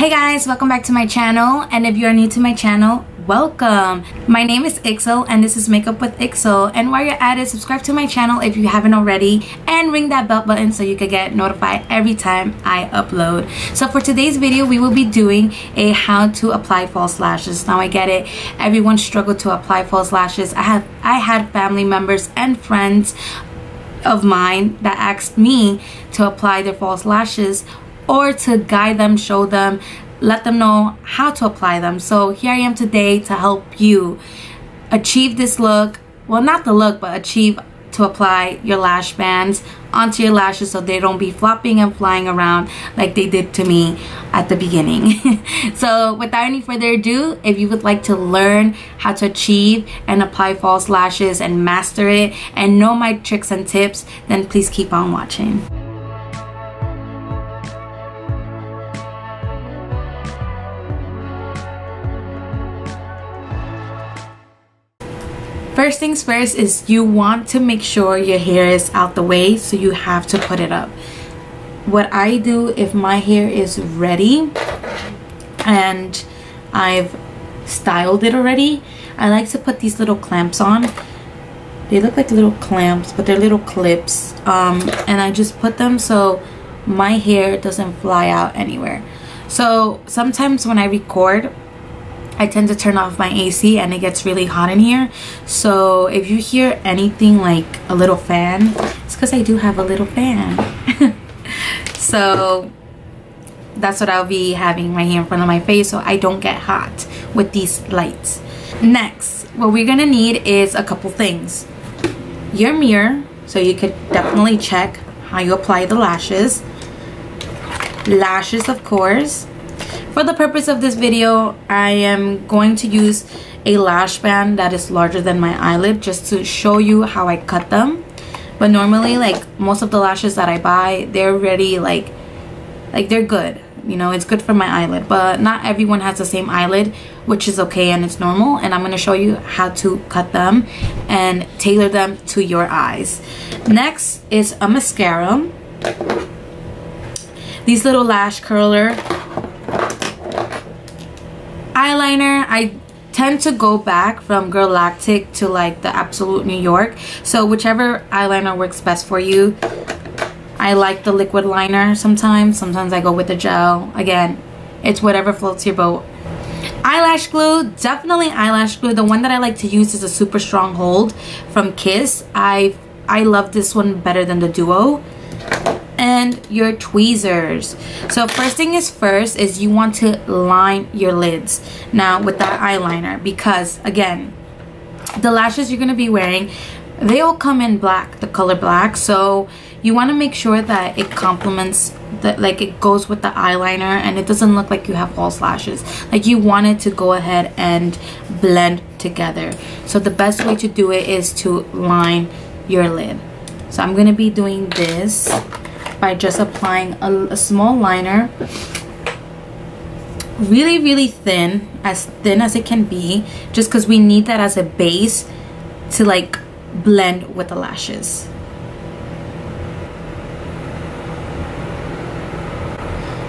Hey guys, welcome back to my channel, and if you are new to my channel, welcome. My name is Ixel and this is Makeup with Ixel, and while you're at it, subscribe to my channel if you haven't already and ring that bell button so you can get notified every time I upload. So for today's video, we will be doing a how to apply false lashes. Now I get it, everyone struggled to apply false lashes. I had family members and friends of mine that asked me to apply their false lashes or to guide them, show them, let them know how to apply them. So here I am today to help you achieve this look. Well, not the look, but achieve to apply your lash bands onto your lashes so they don't be flopping and flying around like they did to me at the beginning. So without any further ado, if you would like to learn how to achieve and apply false lashes and master it and know my tricks and tips, then please keep on watching. First things first is you want to make sure your hair is out the way, so you have to put it up. What I do if my hair is ready and I've styled it already, I like to put these little clamps on. They look like little clamps, but they're little clips, and I just put them so my hair doesn't fly out anywhere. So sometimes when I record, I tend to turn off my AC and it gets really hot in here. So if you hear anything like a little fan, it's because I do have a little fan. So that's what I'll be having right here in front of my face so I don't get hot with these lights. Next, what we're gonna need is a couple things. Your mirror, so you could definitely check how you apply the lashes. Lashes, of course. For the purpose of this video, I am going to use a lash band that is larger than my eyelid just to show you how I cut them. But normally, like most of the lashes that I buy, they're already like they're good. You know, it's good for my eyelid, but not everyone has the same eyelid, which is okay and it's normal. And I'm going to show you how to cut them and tailor them to your eyes. Next is a mascara. These little lash curler. Eyeliner, I tend to go back from Girlactick to like the Absolute New York, so whichever eyeliner works best for you. I like the liquid liner sometimes I go with the gel. Again, it's whatever floats your boat. Eyelash glue, definitely eyelash glue. The one that I like to use is a super strong hold from Kiss. I love this one better than the Duo. And your tweezers. So first thing is first is you want to line your lids now with that eyeliner, because again, the lashes you're going to be wearing, they all come in black, the color black, so you want to make sure that it complements that, like it goes with the eyeliner and it doesn't look like you have false lashes. Like you want it to go ahead and blend together. So the best way to do it is to line your lid. So I'm going to be doing this by just applying a small liner, really thin as it can be, just because we need that as a base to like blend with the lashes.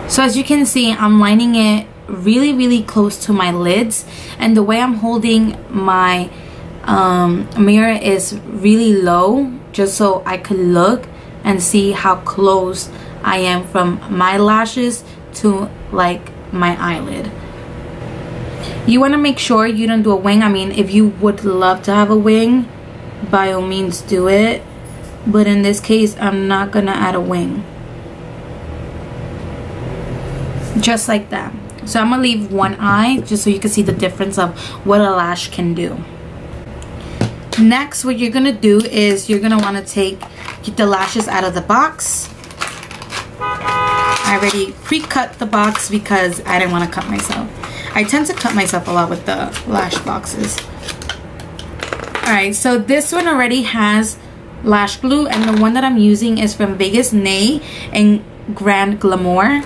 So as you can see, I'm lining it really close to my lids, and the way I'm holding my mirror is really low just so I could look and see how close I am from my lashes to like my eyelid. You want to make sure you don't do a wing. I mean, if you would love to have a wing, by all means do it, but in this case I'm not gonna add a wing. Just like that. So I'm gonna leave one eye just so you can see the difference of what a lash can do. Next, what you're gonna do is you're gonna want to get the lashes out of the box. I already pre-cut the box because I didn't want to cut myself. I tend to cut myself a lot with the lash boxes. Alright, so this one already has lash glue, and the one that I'm using is from Vegas Nay and Grand Glamor.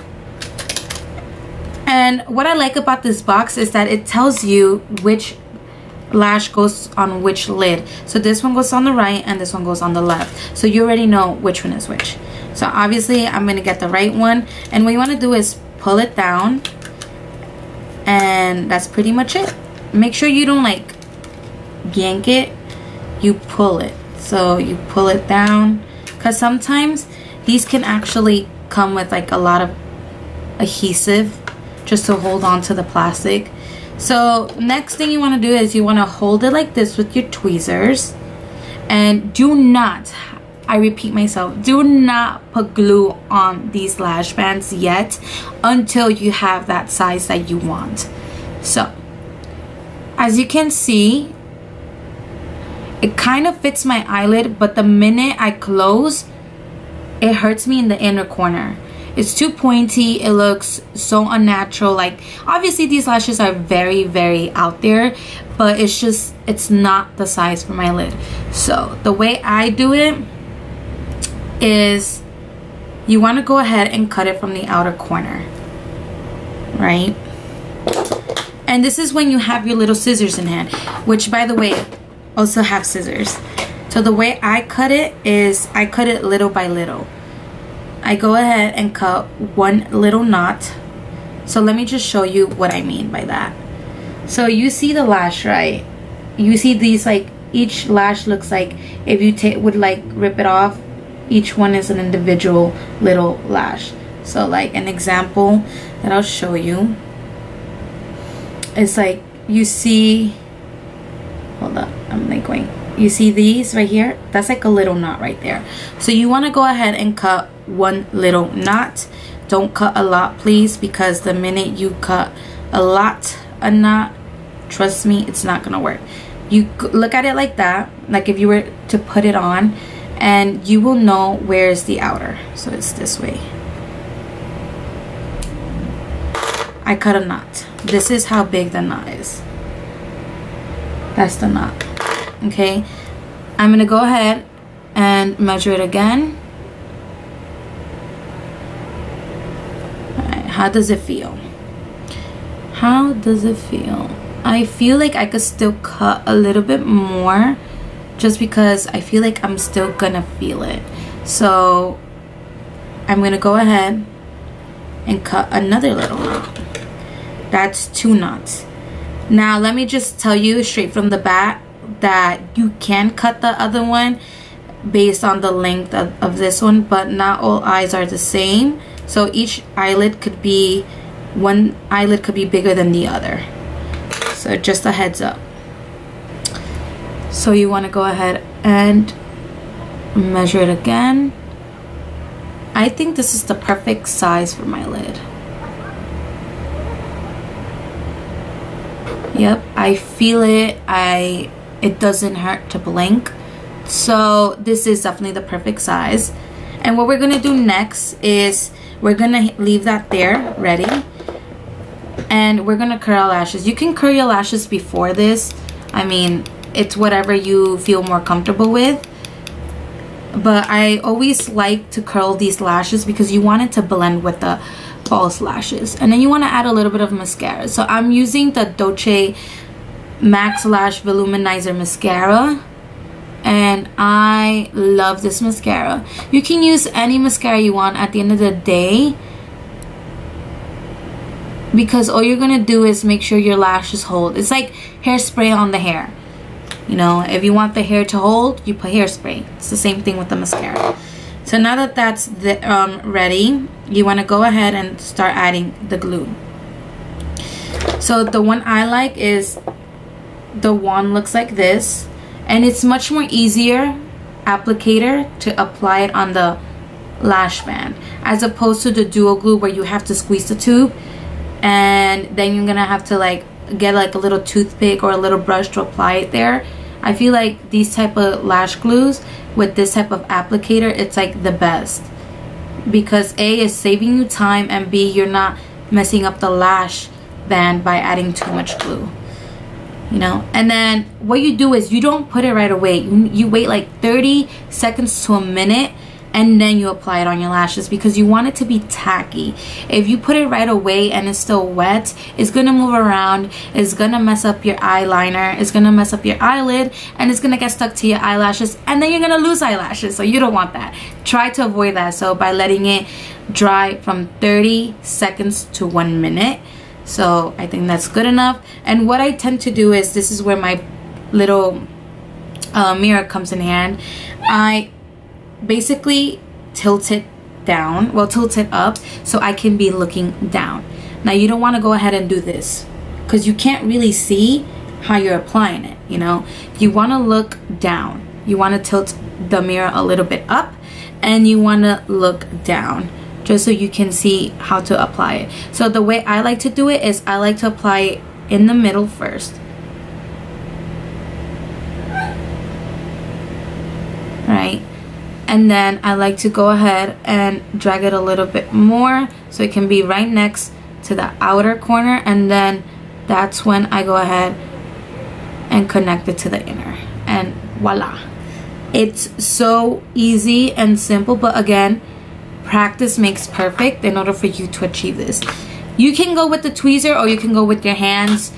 And what I like about this box is that it tells you which lash goes on which lid. So this one goes on the right and this one goes on the left, so you already know which one is which. So obviously I'm gonna get the right one, and what you want to do is pull it down And that's pretty much it. Make sure you don't like yank it, you pull it. So you pull it down, because sometimes these can actually come with like a lot of adhesive just to hold on to the plastic. So next thing you want to do is you want to hold it like this with your tweezers, and do not, I repeat myself, do not put glue on these lash bands yet until you have that size that you want. So as you can see, it kind of fits my eyelid, but the minute I close, it hurts me in the inner corner. It's too pointy. It looks so unnatural. Like, obviously these lashes are very, very out there, but it's just, it's not the size for my lid. So the way I do it is you want to go ahead and cut it from the outer corner, right? And this is when you have your little scissors in hand, which, by the way, also have scissors. So the way I cut it is I cut it little by little. I go ahead and cut one little knot. So let me just show you what I mean by that. So you see the lash, right? You see these, like, each lash looks like, if you would like rip it off, each one is an individual little lash. So like an example that I'll show you, it's like, you see, hold up, I'm like going, you see these right here? That's like a little knot right there. So you want to go ahead and cut one little knot. Don't cut a lot, please, because the minute you cut a knot, trust me, it's not gonna work. You look at it like that, like if you were to put it on, and you will know where's the outer. So it's this way. I cut a knot. This is how big the knot is. That's the knot. Okay, I'm gonna go ahead and measure it again. Alright, how does it feel? How does it feel? I feel like I could still cut a little bit more, just because I feel like I'm still gonna feel it. So I'm gonna go ahead and cut another little knot. That's 2 knots. Now let me just tell you straight from the bat that you can cut the other one based on the length of this one, but not all eyes are the same. So each eyelid could be, one eyelid could be bigger than the other. So just a heads up. So you want to go ahead and measure it again. I think this is the perfect size for my lid. Yep, I feel it. It doesn't hurt to blink. So this is definitely the perfect size. And what we're gonna do next is we're gonna leave that there ready, and we're gonna curl our lashes. You can curl your lashes before this. I mean, it's whatever you feel more comfortable with, but I always like to curl these lashes because you want it to blend with the false lashes. And then you want to add a little bit of mascara. So I'm using the Doucce Max Lash Voluminizer mascara, and I love this mascara. You can use any mascara you want at the end of the day, because all you're gonna do is make sure your lashes hold. It's like hairspray on the hair. You know, if you want the hair to hold, you put hairspray. It's the same thing with the mascara. So now that that's ready, you want to go ahead and start adding the glue. So the one I like is the one looks like this, and it's much more easier applicator to apply it on the lash band, as opposed to the duo glue where you have to squeeze the tube, and then you're gonna have to like get like a little toothpick or a little brush to apply it there. I feel like these type of lash glues with this type of applicator, it's like the best, because A, is saving you time, and B, you're not messing up the lash band by adding too much glue, you know. And then what you do is you don't put it right away. You wait like 30 seconds to a minute, and then you apply it on your lashes, because you want it to be tacky. If you put it right away and it's still wet, it's gonna move around, it's gonna mess up your eyeliner, it's gonna mess up your eyelid, and it's gonna get stuck to your eyelashes, and then you're gonna lose eyelashes. So you don't want that. Try to avoid that. So by letting it dry from 30 seconds to 1 minute. So I think that's good enough. And what I tend to do is, this is where my little mirror comes in hand. I basically tilt it down, well, tilt it up so I can be looking down. Now you don't want to go ahead and do this because you can't really see how you're applying it, you know. You want to look down. You want to tilt the mirror a little bit up, and you want to look down just so you can see how to apply it. So the way I like to do it is I like to apply it in the middle first. Right? And then I like to go ahead and drag it a little bit more so it can be right next to the outer corner, and then that's when I go ahead and connect it to the inner, and voila. It's so easy and simple, but again, practice makes perfect in order for you to achieve this. You can go with the tweezer, or you can go with your hands,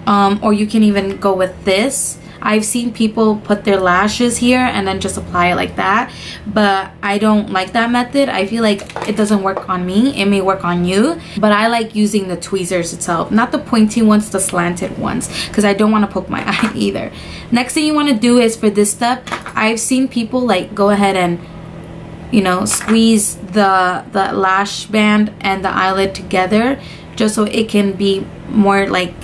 or you can even go with this. I've seen people put their lashes here and then just apply it like that, but I don't like that method. I feel like it doesn't work on me. It may work on you, but I like using the tweezers itself, not the pointy ones, the slanted ones, because I don't want to poke my eye either. Next thing you want to do is, for this step, I've seen people like go ahead and, you know, squeeze the lash band and the eyelid together just so it can be more like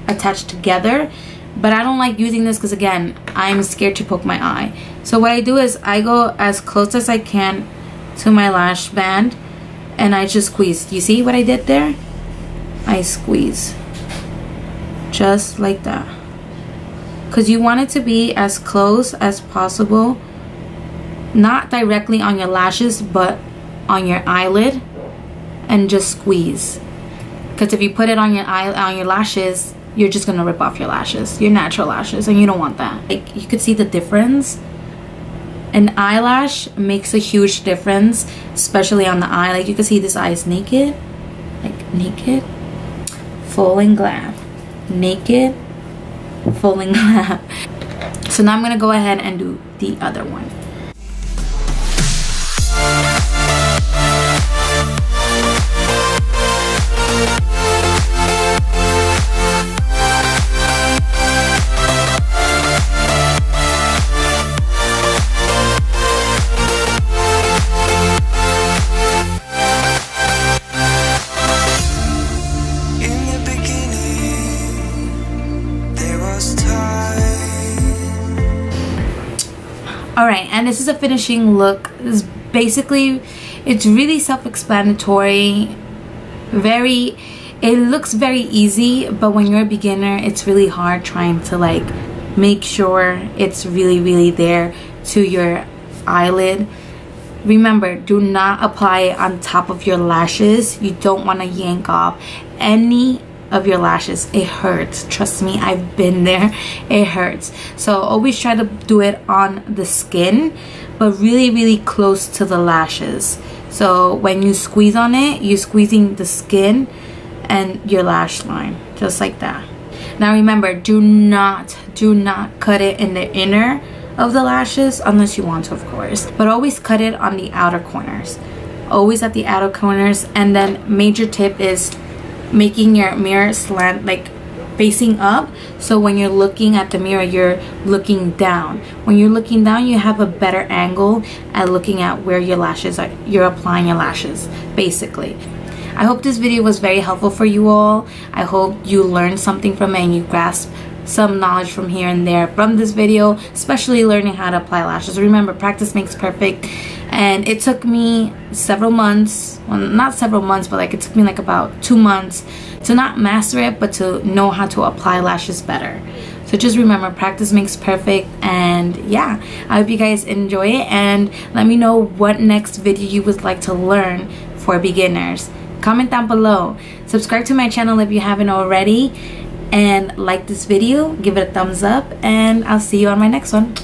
attached together. But I don't like using this because, again, I'm scared to poke my eye. So what I do is I go as close as I can to my lash band and I just squeeze. You see what I did there? I squeeze just like that, because you want it to be as close as possible, not directly on your lashes but on your eyelid, and just squeeze. Because if you put it on your lashes, you're just gonna rip off your lashes, your natural lashes, and you don't want that. Like, you could see the difference. An eyelash makes a huge difference, especially on the eye. Like, you can see this eye is naked, like naked, full and glam, naked, full and glam. So now I'm gonna go ahead and do the other one. Alright, and this is a finishing look. This is basically, it's really self-explanatory. It looks very easy, but when you're a beginner, it's really hard trying to like make sure it's really there to your eyelid. Remember, do not apply it on top of your lashes. You don't want to yank off any of your lashes. It hurts, trust me, I've been there. It hurts. So always try to do it on the skin, but really close to the lashes. So when you squeeze on it, you're squeezing the skin and your lash line, just like that. Now remember, do not cut it in the inner of the lashes unless you want to, of course, but always cut it on the outer corners, always at the outer corners. And then major tip is making your mirror slant, like facing up, so when you're looking at the mirror, you're looking down. When you're looking down, you have a better angle at looking at where your lashes are, you're applying your lashes, basically. I hope this video was very helpful for you all. I hope you learned something from it and you grasped some knowledge from here and there from this video, especially learning how to apply lashes. Remember, practice makes perfect, and it took me several months, well, not several months, but like it took me like about 2 months to not master it, but to know how to apply lashes better. So just remember, practice makes perfect. And yeah, I hope you guys enjoy it, and let me know what next video you would like to learn for beginners. Comment down below, subscribe to my channel if you haven't already, and like this video, give it a thumbs up, and I'll see you on my next one.